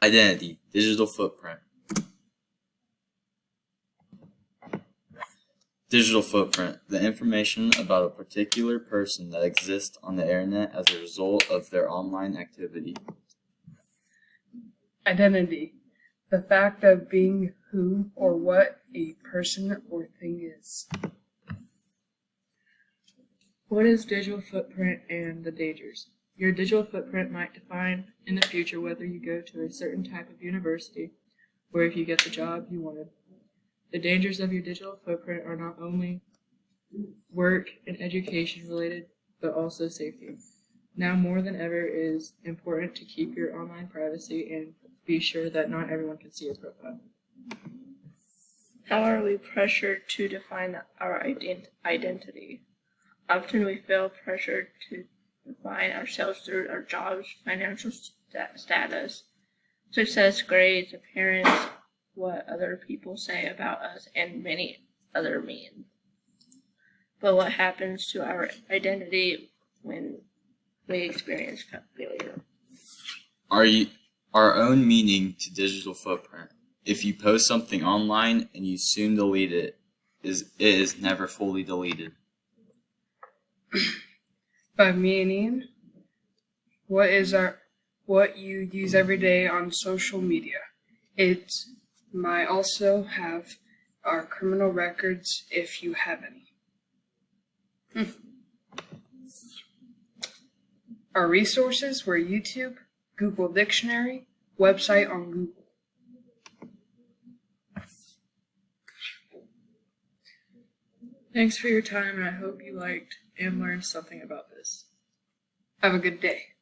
Identity, digital footprint. Digital footprint, the information about a particular person that exists on the internet as a result of their online activity. Identity, the fact of being who or what a person or thing is. What is digital footprint and the dangers? Your digital footprint might define in the future whether you go to a certain type of university or if you get the job you wanted. The dangers of your digital footprint are not only work and education related, but also safety. Now more than ever, it is important to keep your online privacy and be sure that not everyone can see your profile. How are we pressured to define our identity? Often we feel pressured to define ourselves through our jobs, financial status, success, grades, appearance, what other people say about us, and many other means. But what happens to our identity when we experience failure? Our own meaning to digital footprint. If you post something online and you soon delete it, it is never fully deleted. By meaning, what you use every day on social media. It might also have our criminal records if you have any. Our resources were YouTube, Google Dictionary, website on Google. Thanks for your time, and I hope you liked and learned something about this. Have a good day.